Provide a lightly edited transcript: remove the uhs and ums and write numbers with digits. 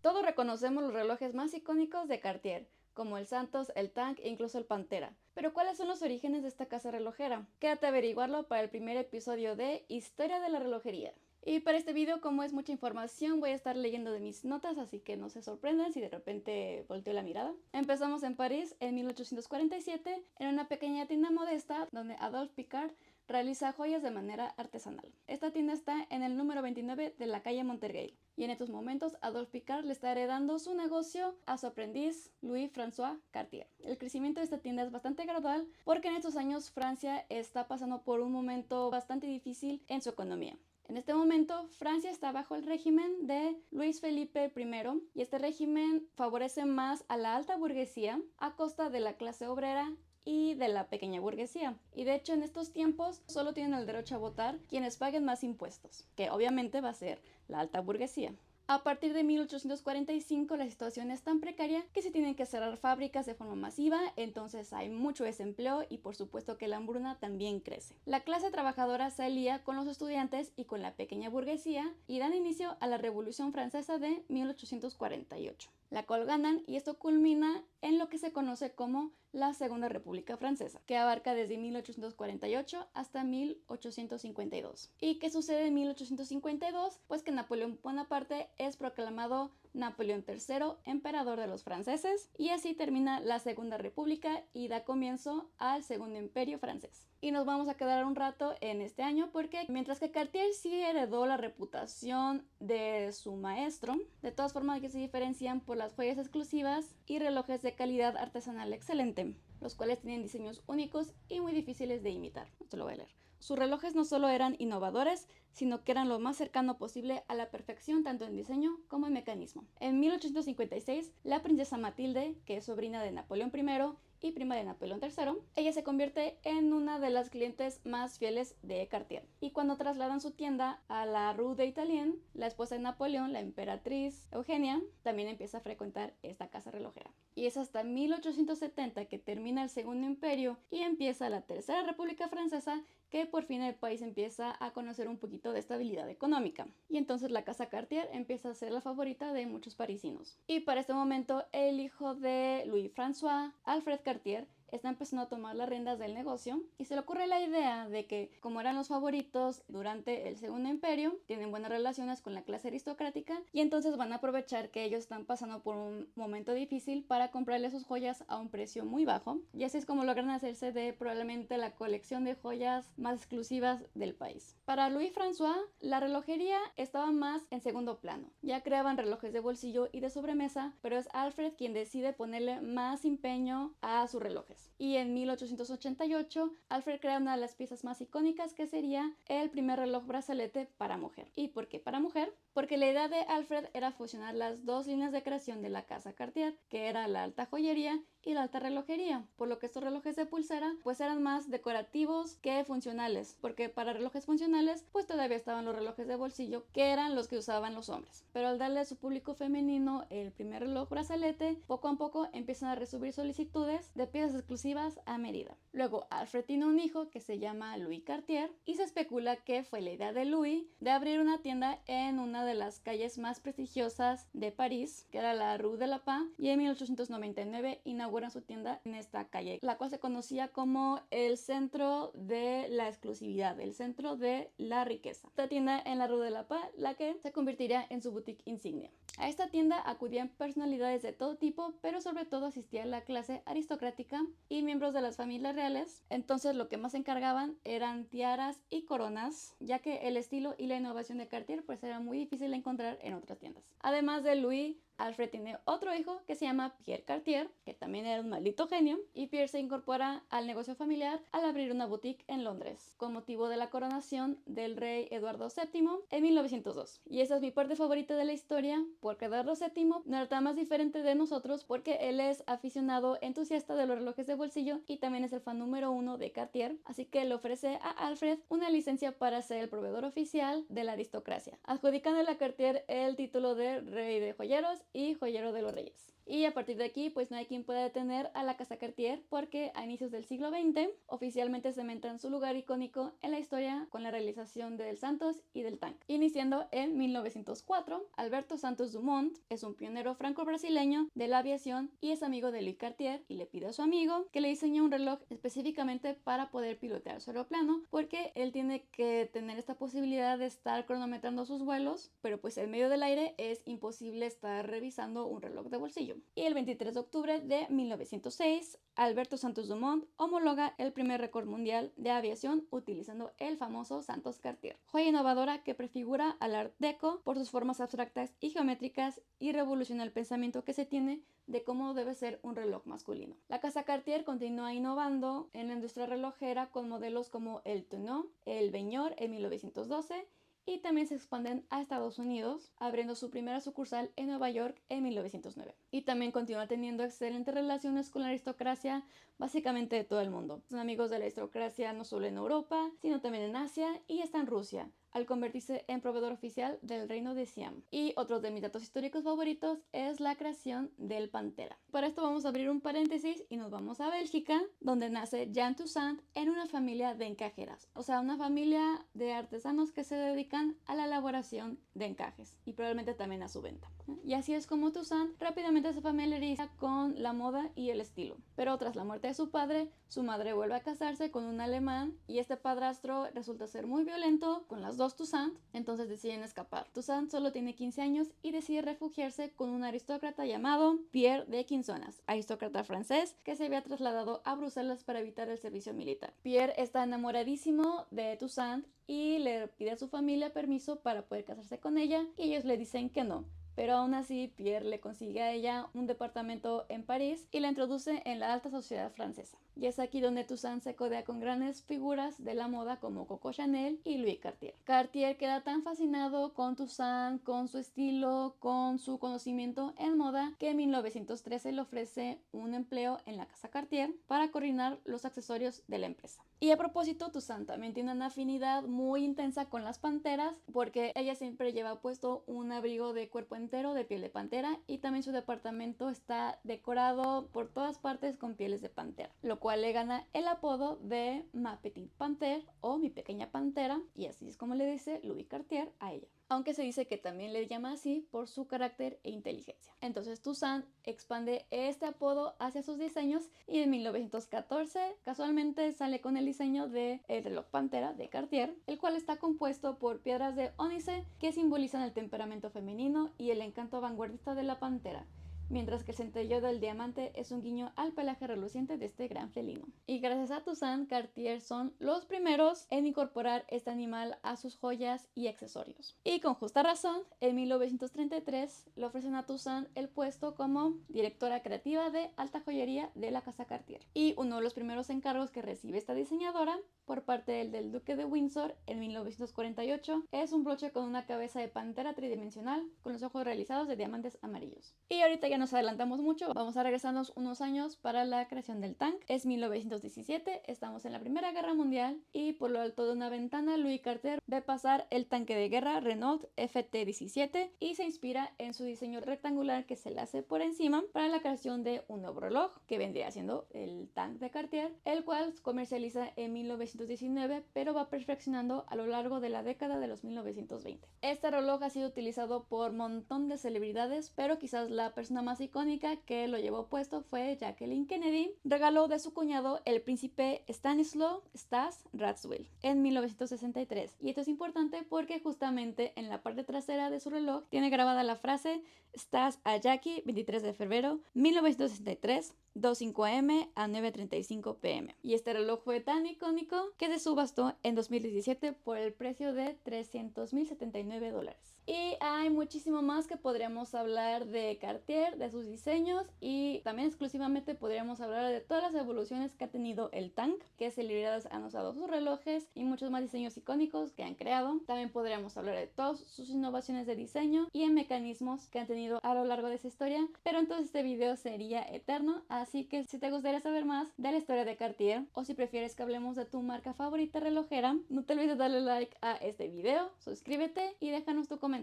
Todos reconocemos los relojes más icónicos de Cartier, como el Santos, el Tank e incluso el Pantera. Pero ¿cuáles son los orígenes de esta casa relojera? Quédate a averiguarlo para el primer episodio de Historia de la Relojería. Y para este video, como es mucha información, voy a estar leyendo de mis notas, así que no se sorprendan si de repente volteo la mirada. Empezamos en París en 1847, en una pequeña tienda modesta donde Adolphe Picard realiza joyas de manera artesanal. Esta tienda está en el número 29 de la calle Montergay. Y en estos momentos Adolphe Picard le está heredando su negocio a su aprendiz Louis-François Cartier. El crecimiento de esta tienda es bastante gradual porque en estos años Francia está pasando por un momento bastante difícil en su economía. En este momento, Francia está bajo el régimen de Luis Felipe I y este régimen favorece más a la alta burguesía a costa de la clase obrera y de la pequeña burguesía. Y de hecho en estos tiempos solo tienen el derecho a votar quienes paguen más impuestos, que obviamente va a ser la alta burguesía. A partir de 1845 la situación es tan precaria que se tienen que cerrar fábricas de forma masiva, entonces hay mucho desempleo y por supuesto que la hambruna también crece. La clase trabajadora se alía con los estudiantes y con la pequeña burguesía y dan inicio a la Revolución Francesa de 1848. La cual ganan y esto culmina en lo que se conoce como la Segunda República Francesa, que abarca desde 1848 hasta 1852. ¿Y qué sucede en 1852? Pues que Napoleón Bonaparte es proclamado Napoleón III, emperador de los franceses, y así termina la Segunda República y da comienzo al Segundo Imperio francés. Y nos vamos a quedar un rato en este año porque mientras que Cartier sí heredó la reputación de su maestro, de todas formas que se diferencian por las joyas exclusivas y relojes de calidad artesanal excelente, los cuales tienen diseños únicos y muy difíciles de imitar. Esto lo voy a leer. Sus relojes no solo eran innovadores, sino que eran lo más cercano posible a la perfección tanto en diseño como en mecanismo. En 1856, la princesa Matilde, que es sobrina de Napoleón I y prima de Napoleón III, ella se convierte en una de las clientes más fieles de Cartier. Y cuando trasladan su tienda a la Rue de Italien, la esposa de Napoleón, la emperatriz Eugenia, también empieza a frecuentar esta casa relojera. Y es hasta 1870 que termina el Segundo Imperio y empieza la Tercera República Francesa, que por fin el país empieza a conocer un poquito de estabilidad económica. Y entonces la casa Cartier empieza a ser la favorita de muchos parisinos. Y para este momento el hijo de Louis-François, Alfred Cartier, está empezando a tomar las riendas del negocio y se le ocurre la idea de que, como eran los favoritos durante el Segundo Imperio, tienen buenas relaciones con la clase aristocrática y entonces van a aprovechar que ellos están pasando por un momento difícil para comprarle sus joyas a un precio muy bajo, y así es como logran hacerse de probablemente la colección de joyas más exclusivas del país. Para Louis-François, la relojería estaba más en segundo plano. Ya creaban relojes de bolsillo y de sobremesa, pero es Alfred quien decide ponerle más empeño a sus relojes. Y en 1888, Alfred crea una de las piezas más icónicas, que sería el primer reloj brazalete para mujer. ¿Y por qué para mujer? Porque la idea de Alfred era fusionar las dos líneas de creación de la casa Cartier, que era la alta joyería y la alta relojería, por lo que estos relojes de pulsera pues eran más decorativos que funcionales, porque para relojes funcionales pues todavía estaban los relojes de bolsillo, que eran los que usaban los hombres. Pero al darle a su público femenino el primer reloj brazalete, poco a poco empiezan a recibir solicitudes de piezas exclusivas a medida. Luego Alfred tiene un hijo que se llama Louis Cartier y se especula que fue la idea de Louis de abrir una tienda en una de las calles más prestigiosas de París, que era la Rue de la Paix, y en 1899 inauguran su tienda en esta calle, la cual se conocía como el centro de la exclusividad, el centro de la riqueza. Esta tienda en la Rue de la Paix, la que se convertiría en su boutique insignia. A esta tienda acudían personalidades de todo tipo, pero sobre todo asistía la clase aristocrática y miembros de las familias reales. Entonces lo que más se encargaban eran tiaras y coronas, ya que el estilo y la innovación de Cartier pues era muy difícil de encontrar en otras tiendas. Además de Louis, Alfred tiene otro hijo que se llama Pierre Cartier, que también era un maldito genio, y Pierre se incorpora al negocio familiar al abrir una boutique en Londres, con motivo de la coronación del rey Eduardo VII en 1902. Y esa es mi parte favorita de la historia, porque Eduardo VII no era tan más diferente de nosotros, porque él es aficionado entusiasta de los relojes de bolsillo y también es el fan número uno de Cartier, así que le ofrece a Alfred una licencia para ser el proveedor oficial de la aristocracia, adjudicándole a Cartier el título de rey de joyeros y joyero de los reyes. Y a partir de aquí, pues no hay quien pueda detener a la casa Cartier, porque a inicios del siglo XX oficialmente cementan su lugar icónico en la historia con la realización del Santos y del Tank. Iniciando en 1904, Alberto Santos Dumont es un pionero franco-brasileño de la aviación y es amigo de Louis Cartier, y le pide a su amigo que le diseñe un reloj específicamente para poder pilotear su aeroplano, porque él tiene que tener esta posibilidad de estar cronometrando sus vuelos, pero pues en medio del aire es imposible estar revisando un reloj de bolsillo. Y el 23 de octubre de 1906, Alberto Santos Dumont homologa el primer récord mundial de aviación utilizando el famoso Santos Cartier, joya innovadora que prefigura al Art Deco por sus formas abstractas y geométricas y revoluciona el pensamiento que se tiene de cómo debe ser un reloj masculino. La casa Cartier continúa innovando en la industria relojera con modelos como el Tonneau, el Beignor en 1912, y también se expanden a Estados Unidos, abriendo su primera sucursal en Nueva York en 1909. Y también continúa teniendo excelentes relaciones con la aristocracia, básicamente de todo el mundo. Son amigos de la aristocracia no solo en Europa, sino también en Asia y hasta en Rusia, al convertirse en proveedor oficial del reino de Siam. Y otro de mis datos históricos favoritos es la creación del Pantera. Para esto vamos a abrir un paréntesis y nos vamos a Bélgica, donde nace Jean Toussaint en una familia de encajeras, o sea, una familia de artesanos que se dedican a la elaboración de encajes y probablemente también a su venta. Y así es como Toussaint rápidamente se familiariza con la moda y el estilo. Pero tras la muerte de su padre, su madre vuelve a casarse con un alemán y este padrastro resulta ser muy violento con las dos Toussaint, entonces deciden escapar. Toussaint solo tiene 15 años y decide refugiarse con un aristócrata llamado Pierre de Quinzonas, aristócrata francés que se había trasladado a Bruselas para evitar el servicio militar. Pierre está enamoradísimo de Toussaint y le pide a su familia permiso para poder casarse con ella, y ellos le dicen que no. Pero aún así, Pierre le consigue a ella un departamento en París y la introduce en la alta sociedad francesa. Y es aquí donde Toussaint se codea con grandes figuras de la moda como Coco Chanel y Louis Cartier. Cartier queda tan fascinado con Toussaint, con su estilo, con su conocimiento en moda, que en 1913 le ofrece un empleo en la casa Cartier para coordinar los accesorios de la empresa. Y a propósito, Toussaint también tiene una afinidad muy intensa con las panteras, porque ella siempre lleva puesto un abrigo de cuerpo entero de piel de pantera, y también su departamento está decorado por todas partes con pieles de pantera, lo cual le gana el apodo de Ma Petite Panthère o mi pequeña pantera, y así es como le dice Louis Cartier a ella, aunque se dice que también le llama así por su carácter e inteligencia. Entonces Toussaint expande este apodo hacia sus diseños y en 1914 casualmente sale con el diseño del reloj Pantera de Cartier, el cual está compuesto por piedras de ónice que simbolizan el temperamento femenino y el encanto vanguardista de la pantera, mientras que el centelleo del diamante es un guiño al pelaje reluciente de este gran felino. Y gracias a Toussaint, Cartier son los primeros en incorporar este animal a sus joyas y accesorios. Y con justa razón, en 1933 le ofrecen a Toussaint el puesto como directora creativa de alta joyería de la casa Cartier. Y uno de los primeros encargos que recibe esta diseñadora por parte del duque de Windsor en 1948 es un broche con una cabeza de pantera tridimensional con los ojos realizados de diamantes amarillos. Y ahorita ya nos adelantamos mucho, vamos a regresarnos unos años para la creación del tank. Es 1917, estamos en la Primera Guerra Mundial y por lo alto de una ventana Louis Cartier ve pasar el tanque de guerra Renault FT-17 y se inspira en su diseño rectangular que se le hace por encima para la creación de un nuevo reloj que vendría siendo el tank de Cartier, el cual se comercializa en 1919 pero va perfeccionando a lo largo de la década de los 1920. Este reloj ha sido utilizado por un montón de celebridades, pero quizás la persona más icónica que lo llevó puesto fue Jacqueline Kennedy, regaló de su cuñado el príncipe Stanislaw Stas Radziwiłł en 1963. Y esto es importante porque justamente en la parte trasera de su reloj tiene grabada la frase Stas a Jackie, 23 de febrero 1963, 2:05 am a 9:35 pm. Y este reloj fue tan icónico que se subastó en 2017 por el precio de $300,079. Y hay muchísimo más que podríamos hablar de Cartier, de sus diseños, y también exclusivamente podríamos hablar de todas las evoluciones que ha tenido el tank, qué celebridades han usado sus relojes y muchos más diseños icónicos que han creado. También podríamos hablar de todas sus innovaciones de diseño y en mecanismos que han tenido a lo largo de esa historia, pero entonces este video sería eterno, así que si te gustaría saber más de la historia de Cartier o si prefieres que hablemos de tu marca favorita relojera, no te olvides de darle like a este video, suscríbete y déjanos tu comentario.